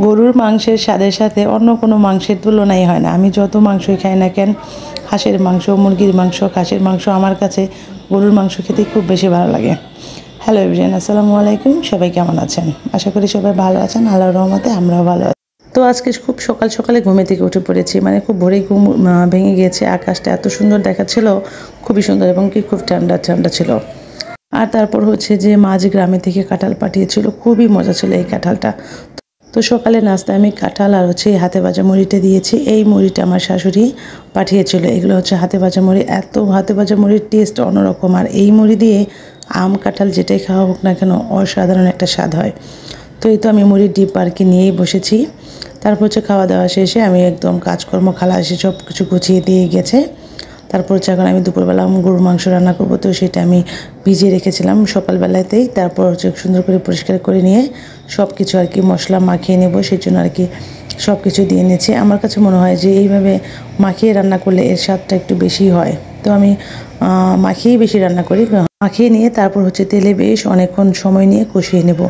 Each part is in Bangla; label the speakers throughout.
Speaker 1: গরুর মাংসের স্বাদের সাথে অন্য কোনো মাংসের তুলনাই হয় না। আমি যত মাংসই খাই না কেন, হাঁসের মাংস, মুরগির মাংস, খাসির মাংস, আমার কাছে গরুর মাংস খেতে খুব বেশি ভালো লাগে। হ্যালো এভরিওয়ান, আসসালামু আলাইকুম। সবাই কেমন আছেন? আশা করি সবাই ভালো আছেন। আল্লাহর রহমতে আমরাও ভালো আছি। তো আজকে খুব সকাল সকালে ঘুমে থেকে উঠে পড়েছি, মানে খুব ভোরেই ঘুম ভেঙে গিয়েছে। আকাশটা এত সুন্দর দেখাচ্ছিল, খুবই সুন্দর, এবং কি খুব ঠান্ডা ঠান্ডা ছিল। আর তারপর হচ্ছে যে মাঝ গ্রামে থেকে কাঁঠাল পাঠিয়েছিল, খুবই মজা ছিল এই কাঁঠালটা। তো সকালে নাস্তায় আমি কাঁঠাল আর হচ্ছে হাতে ভাজা মুড়িটা দিয়েছি। এই মুড়িটা আমার শাশুড়ি পাঠিয়েছিল। এগুলো হচ্ছে হাতে ভাজা মুড়ি। এত হাতে ভাজা মুড়ির টেস্ট অন্যরকম। আর এই মুড়ি দিয়ে আম কাঁঠাল যেটাই খাওয়া হোক না কেন, অসাধারণ একটা স্বাদ হয়। তো এই তো আমি মুড়ির ডিপ আর কি নিয়েই বসেছি। তারপর হচ্ছে খাওয়া দাওয়া শেষে আমি একদম কাজকর্ম খালা এসে সব কিছু গুছিয়ে দিয়ে গেছে। তারপর হচ্ছে এখন আমি দুপুরবেলা গরুর মাংস রান্না করবো, তো সেটা আমি ভিজিয়ে রেখেছিলাম সকালবেলাতেই। তারপর হচ্ছে সুন্দর করে পরিষ্কার করে নিয়ে সব কিছু আর কি মশলা মাখিয়ে নেব, সেই জন্য আর কি সব কিছু দিয়ে নিয়েছি। আমার কাছে মনে হয় যে এইভাবে মাখিয়ে রান্না করলে এর স্বাদটা একটু বেশি হয়। তো আমি মাখিয়েই বেশি রান্না করি। মাখিয়ে নিয়ে তারপর হচ্ছে তেলে বেশ অনেকক্ষণ সময় নিয়ে কষিয়ে নেব।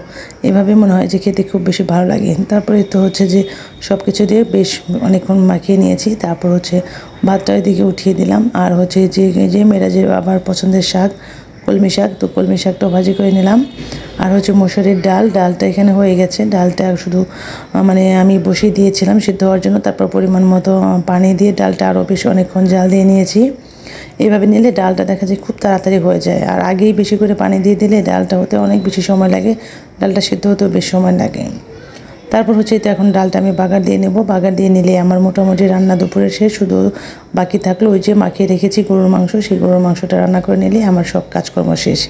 Speaker 1: এভাবে মনে হয় যে খেতে খুব বেশি ভালো লাগে। তারপরে তো হচ্ছে যে সব কিছু দিয়ে বেশ অনেকক্ষণ মাখিয়ে নিয়েছি। তারপর হচ্ছে ভাতটা এদিকে উঠিয়ে দিলাম। আর হচ্ছে যে মেরাজের আবার পছন্দের শাক, কলমি শাক, তো কলমি শাকটাও ভাজি করে নিলাম। আর হচ্ছে মসুরির ডালটা এখানে হয়ে গেছে। ডালটা শুধু মানে আমি বসিয়ে দিয়েছিলাম সিদ্ধ হওয়ার জন্য। তারপর পরিমাণ মতো পানি দিয়ে ডালটা আরও বেশ অনেকক্ষণ জাল দিয়ে নিয়েছি। এইভাবে নিলে ডালটা দেখা যায় খুব তাড়াতাড়ি হয়ে যায়। আর আগেই বেশি করে পানি দিয়ে দিলে ডালটা হতে অনেক বেশি সময় লাগে, ডালটা সিদ্ধ হতেও বেশ সময় লাগে। তারপর হচ্ছে তো এখন ডালটা আমি বাগার দিয়ে নেব। বাগার দিয়ে নিলে আমার মোটামুটি রান্না দুপুরের শেষ। শুধু বাকি থাকলো ওই যে মাখিয়ে রেখেছি গরুর মাংস, সেই গরুর মাংসটা রান্না করে নিলে আমার সব কাজকর্ম শেষ।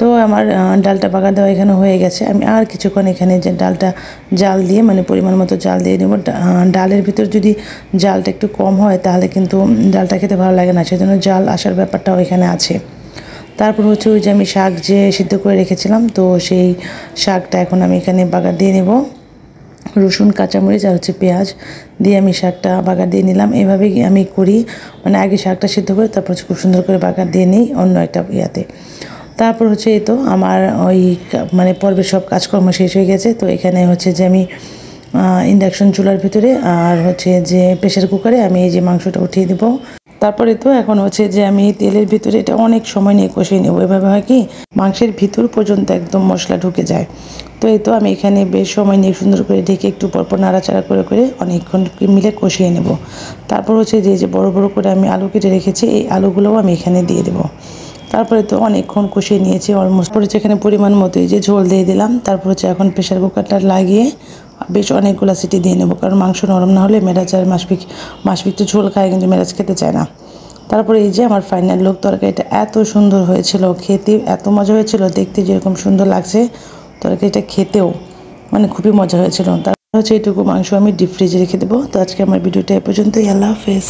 Speaker 1: তো আমার ডালটা বাগার দেওয়া এখানে হয়ে গেছে। আমি আর কিছুক্ষণ এখানে যে ডালটা জাল দিয়ে, মানে পরিমাণ মতো জাল দিয়ে নেব। ডালের ভিতর যদি জালটা একটু কম হয় তাহলে কিন্তু ডালটা খেতে ভালো লাগে না, সেজন্য জাল আসার ব্যাপারটাও এখানে আছে। তারপর হচ্ছে ওই যে আমি শাক যে সিদ্ধ করে রেখেছিলাম, তো সেই শাকটা এখন আমি এখানে বাগার দিয়ে নেব। রসুন, কাঁচামরিচ আর হচ্ছে পেঁয়াজ দিয়ে আমি শাকটা বাগার দিয়ে নিলাম। এভাবেই আমি করি, মানে আগে শাকটা সিদ্ধ করে তারপর খুব সুন্দর করে বাগার দিয়ে নিই অন্য একটা ইয়াতে। তারপর হচ্ছে এই তো আমার ওই মানে পর্বের সব কাজকর্ম শেষ হয়ে গেছে। তো এখানে হচ্ছে যে আমি ইন্ডাকশন চুলার ভিতরে আর হচ্ছে যে প্রেশার কুকারে আমি এই যে মাংসটা উঠিয়ে দেবো। তারপরে তো এখন হচ্ছে যে আমি তেলের ভিতরে এটা অনেক সময় নিয়ে কষিয়ে নেবো। এভাবে হয় কি মাংসের ভিতর পর্যন্ত একদম মশলা ঢুকে যায়। তো এই তো আমি এখানে বেশ সময় নিয়ে সুন্দর করে ঢেকে একটু পরপর নাড়াচাড়া করে করে অনেকক্ষণ মিলে কষিয়ে নেব। তারপর হচ্ছে যে বড় বড় করে আমি আলু কেটে রেখেছি, এই আলুগুলোও আমি এখানে দিয়ে দেবো। তারপরে তো অনেকক্ষণ কষিয়ে নিয়েছি অলমোস্ট। পরে এখানে পরিমাণ মতো এই যে ঝোল দিয়ে দিলাম। তারপর হচ্ছে এখন প্রেশার কুকারটা লাগিয়ে বেশ অনেকগুলো সিটি দিয়ে নেবো, কারণ মাংস নরম না হলে মেরাজ আর মাসপিক তো ঝোল খায় কিন্তু মেরাজ খেতে চায় না। তারপরে এই যে আমার ফাইনাল লুক, তরকারিটা এত সুন্দর হয়েছিল, খেতে এত মজা হয়েছিল, দেখতে যেরকম সুন্দর লাগছে তরকারিটা খেতেও মানে খুবই মজা হয়েছিল। তারপর হচ্ছে এইটুকু মাংস আমি ডিপ ফ্রিজে রেখে দেবো। তো আজকে আমার ভিডিওটা এ পর্যন্তই। আল্লাহ হাফেজ।